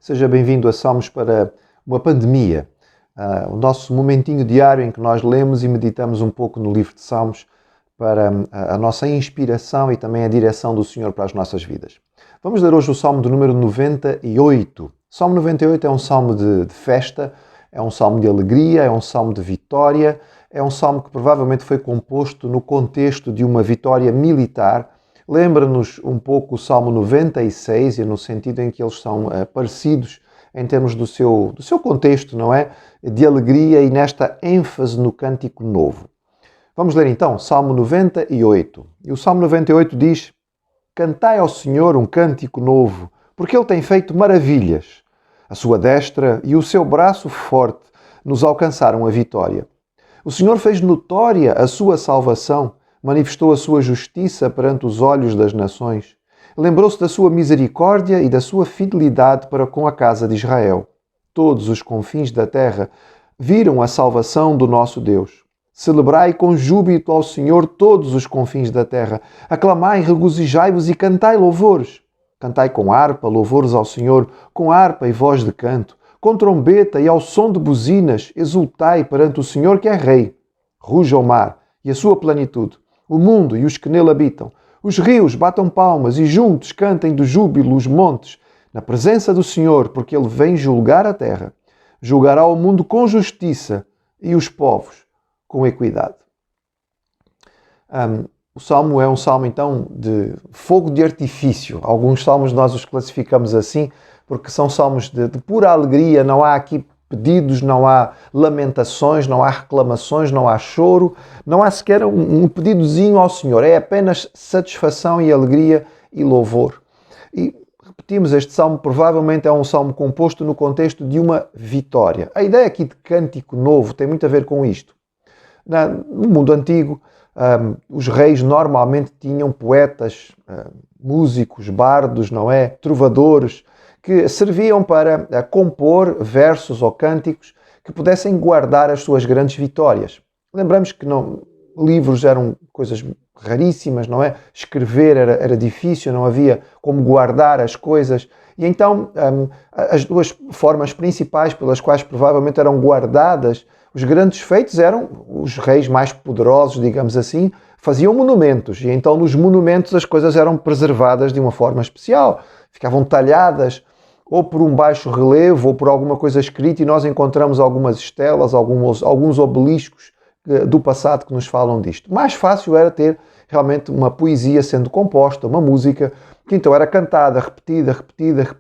Seja bem-vindo a Salmos para uma pandemia. O nosso momentinho diário em que nós lemos e meditamos um pouco no livro de Salmos para a nossa inspiração e também a direção do Senhor para as nossas vidas. Vamos ler hoje o Salmo do número 98. O Salmo 98 é um salmo de festa, é um salmo de alegria, é um salmo de vitória, é um salmo que provavelmente foi composto no contexto de uma vitória militar. Lembra-nos um pouco o Salmo 96, e no sentido em que eles são parecidos em termos do seu contexto, não é? De alegria e nesta ênfase no cântico novo. Vamos ler então Salmo 98. E o Salmo 98 diz: Cantai ao Senhor um cântico novo, porque Ele tem feito maravilhas. A sua destra e o seu braço forte nos alcançaram a vitória. O Senhor fez notória a sua salvação, manifestou a sua justiça perante os olhos das nações. Lembrou-se da sua misericórdia e da sua fidelidade para com a casa de Israel. Todos os confins da terra viram a salvação do nosso Deus. Celebrai com júbilo ao Senhor todos os confins da terra. Aclamai, regozijai-vos e cantai louvores. Cantai com harpa, louvores ao Senhor, com harpa e voz de canto, com trombeta e ao som de buzinas, exultai perante o Senhor que é Rei. Ruja o mar e a sua plenitude, o mundo e os que nele habitam. Os rios batam palmas e juntos cantem do júbilo os montes, na presença do Senhor, porque Ele vem julgar a terra. Julgará o mundo com justiça e os povos com equidade. O salmo é um salmo, então, de fogo de artifício. Alguns salmos nós os classificamos assim, porque são salmos de pura alegria, não há aqui pedidos, não há lamentações, não há reclamações, não há choro, não há sequer um pedidozinho ao Senhor. É apenas satisfação e alegria e louvor. E repetimos, este salmo provavelmente é um salmo composto no contexto de uma vitória. A ideia aqui de cântico novo tem muito a ver com isto. No mundo antigo, os reis normalmente tinham poetas, músicos, bardos, não é? Trovadores, que serviam para compor versos ou cânticos que pudessem guardar as suas grandes vitórias. Lembramos que livros eram coisas raríssimas, não é? Escrever era difícil, não havia como guardar as coisas. E então as duas formas principais pelas quais provavelmente eram guardadas os grandes feitos eram os reis mais poderosos, digamos assim, faziam monumentos. E então nos monumentos as coisas eram preservadas de uma forma especial. Ficavam talhadas ou por um baixo relevo ou por alguma coisa escrita, e nós encontramos algumas estelas, alguns obeliscos do passado que nos falam disto. Mais fácil era ter realmente uma poesia sendo composta, uma música, que então era cantada, repetida,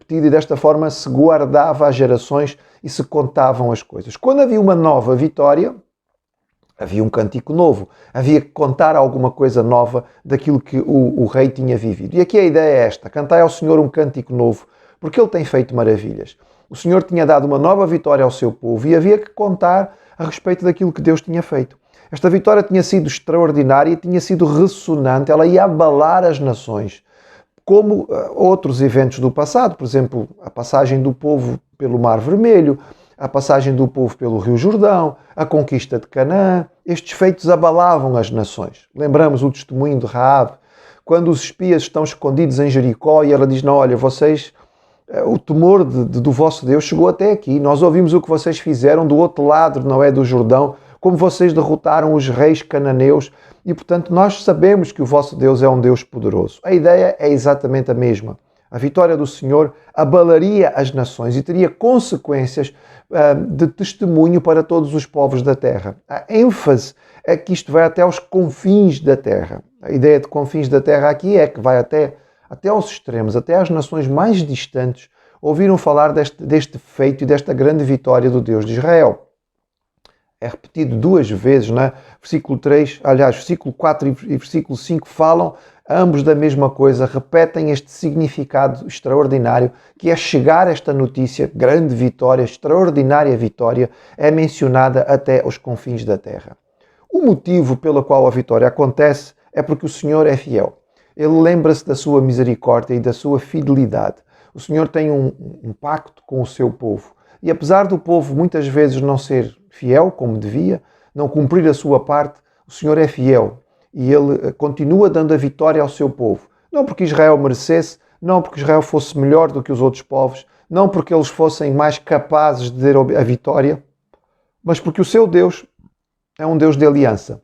e desta forma se guardava às gerações e se contavam as coisas. Quando havia uma nova vitória, havia um cântico novo, havia que contar alguma coisa nova daquilo que o rei tinha vivido. E aqui a ideia é esta: cantai ao Senhor um cântico novo, porque Ele tem feito maravilhas. O Senhor tinha dado uma nova vitória ao seu povo e havia que contar a respeito daquilo que Deus tinha feito. Esta vitória tinha sido extraordinária e tinha sido ressonante, ela ia abalar as nações, como outros eventos do passado, por exemplo, a passagem do povo pelo Mar Vermelho, a passagem do povo pelo Rio Jordão, a conquista de Canaã. Estes feitos abalavam as nações. Lembramos o testemunho de Raabe, quando os espias estão escondidos em Jericó e ela diz: não, olha, vocês, o temor do vosso Deus chegou até aqui. Nós ouvimos o que vocês fizeram do outro lado, não é, do Jordão, como vocês derrotaram os reis cananeus, e portanto nós sabemos que o vosso Deus é um Deus poderoso. A ideia é exatamente a mesma. A vitória do Senhor abalaria as nações e teria consequências de testemunho para todos os povos da terra. A ênfase é que isto vai até aos confins da terra. A ideia de confins da terra aqui é que vai até aos extremos, até às nações mais distantes, ouviram falar deste feito e desta grande vitória do Deus de Israel. É repetido duas vezes, né? Versículo 3, aliás, versículo 4 e versículo 5 falam ambos da mesma coisa, repetem este significado extraordinário, que é chegar a esta notícia, grande vitória, extraordinária vitória, é mencionada até aos confins da terra. O motivo pelo qual a vitória acontece é porque o Senhor é fiel. Ele lembra-se da sua misericórdia e da sua fidelidade. O Senhor tem um pacto com o seu povo. E apesar do povo muitas vezes não ser fiel como devia, não cumprir a sua parte, o Senhor é fiel e Ele continua dando a vitória ao seu povo. Não porque Israel merecesse, não porque Israel fosse melhor do que os outros povos, não porque eles fossem mais capazes de ter a vitória, mas porque o seu Deus é um Deus de aliança.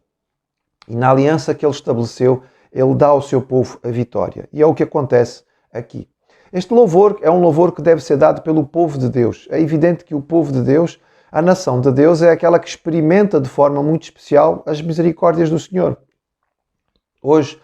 E na aliança que ele estabeleceu, ele dá ao seu povo a vitória. E é o que acontece aqui. Este louvor é um louvor que deve ser dado pelo povo de Deus. É evidente que o povo de Deus, a nação de Deus, é aquela que experimenta de forma muito especial as misericórdias do Senhor. Hoje,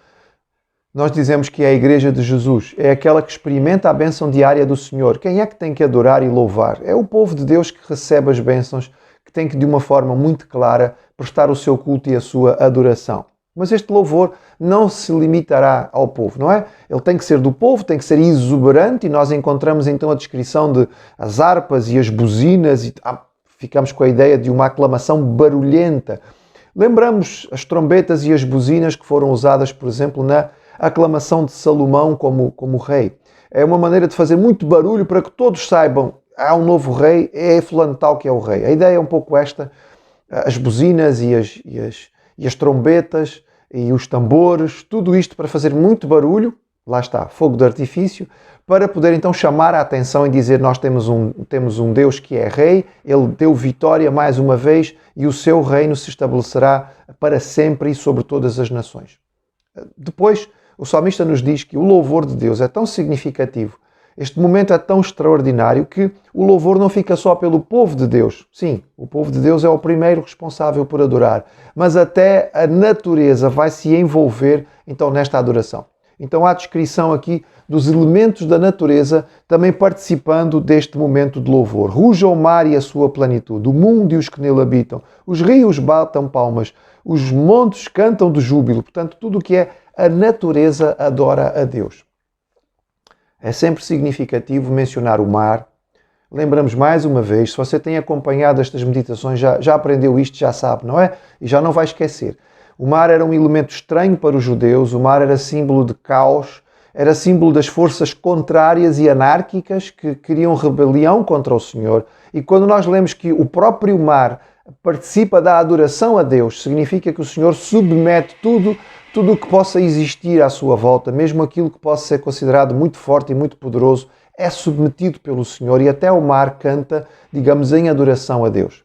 nós dizemos que é a Igreja de Jesus, é aquela que experimenta a bênção diária do Senhor. Quem é que tem que adorar e louvar? É o povo de Deus que recebe as bênçãos, que tem que, de uma forma muito clara, prestar o seu culto e a sua adoração. Mas este louvor não se limitará ao povo, não é? Ele tem que ser do povo, tem que ser exuberante, e nós encontramos então a descrição de as harpas e as buzinas, e ficamos com a ideia de uma aclamação barulhenta. Lembramos as trombetas e as buzinas que foram usadas, por exemplo, na aclamação de Salomão como rei. É uma maneira de fazer muito barulho para que todos saibam: há um novo rei, é fulano tal que é o rei. A ideia é um pouco esta: as buzinas e as trombetas e os tambores, tudo isto para fazer muito barulho, lá está, fogo de artifício, para poder então chamar a atenção e dizer: nós temos um Deus que é rei, ele deu vitória mais uma vez e o seu reino se estabelecerá para sempre e sobre todas as nações. Depois, o salmista nos diz que o louvor de Deus é tão significativo, este momento é tão extraordinário, que o louvor não fica só pelo povo de Deus. Sim, o povo de Deus é o primeiro responsável por adorar, mas até a natureza vai se envolver então nesta adoração. Então há descrição aqui dos elementos da natureza também participando deste momento de louvor. Ruja o mar e a sua plenitude, o mundo e os que nele habitam, os rios batam palmas, os montes cantam de júbilo. Portanto, tudo o que é a natureza adora a Deus. É sempre significativo mencionar o mar. Lembramos mais uma vez, se você tem acompanhado estas meditações, já aprendeu isto, já sabe, não é? E já não vai esquecer. O mar era um elemento estranho para os judeus, o mar era símbolo de caos, era símbolo das forças contrárias e anárquicas que queriam rebelião contra o Senhor. E quando nós lemos que o próprio mar participa da adoração a Deus, significa que o Senhor submete tudo o que possa existir à sua volta, mesmo aquilo que possa ser considerado muito forte e muito poderoso, é submetido pelo Senhor, e até o mar canta, digamos, em adoração a Deus.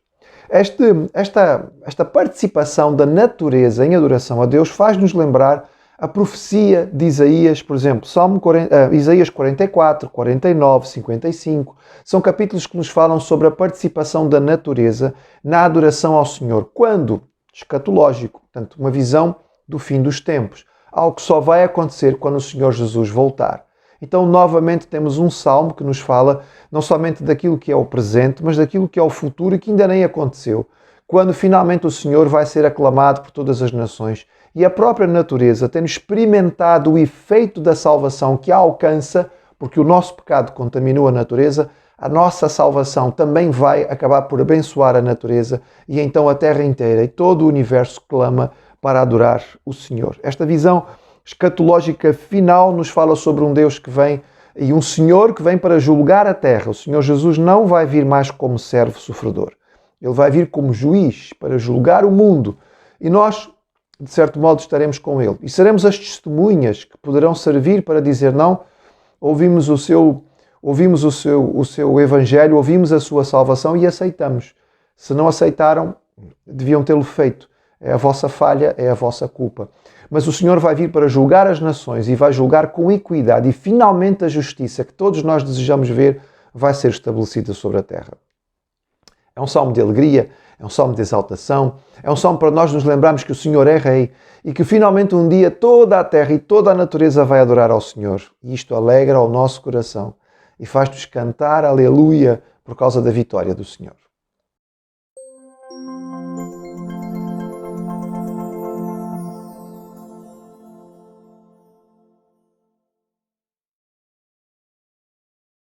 Esta participação da natureza em adoração a Deus faz-nos lembrar a profecia de Isaías, por exemplo, Isaías 44, 49, 55, são capítulos que nos falam sobre a participação da natureza na adoração ao Senhor. Quando? Escatológico, portanto, uma visão do fim dos tempos, algo que só vai acontecer quando o Senhor Jesus voltar. Então, novamente, temos um salmo que nos fala não somente daquilo que é o presente, mas daquilo que é o futuro e que ainda nem aconteceu, quando finalmente o Senhor vai ser aclamado por todas as nações. E a própria natureza, tendo experimentado o efeito da salvação que a alcança, porque o nosso pecado contaminou a natureza, a nossa salvação também vai acabar por abençoar a natureza, e então a terra inteira e todo o universo clama para adorar o Senhor. Esta visão escatológica final nos fala sobre um Deus que vem e um Senhor que vem para julgar a terra. O Senhor Jesus não vai vir mais como servo sofredor. Ele vai vir como juiz para julgar o mundo. E nós, de certo modo, estaremos com Ele. E seremos as testemunhas que poderão servir para dizer: não, ouvimos o seu Evangelho, ouvimos a sua salvação e aceitamos. Se não aceitaram, deviam tê-lo feito. É a vossa falha, é a vossa culpa. Mas o Senhor vai vir para julgar as nações e vai julgar com equidade, e finalmente a justiça que todos nós desejamos ver vai ser estabelecida sobre a terra. É um salmo de alegria, é um salmo de exaltação, é um salmo para nós nos lembrarmos que o Senhor é Rei e que finalmente um dia toda a terra e toda a natureza vai adorar ao Senhor. E isto alegra o nosso coração e faz-nos cantar aleluia por causa da vitória do Senhor.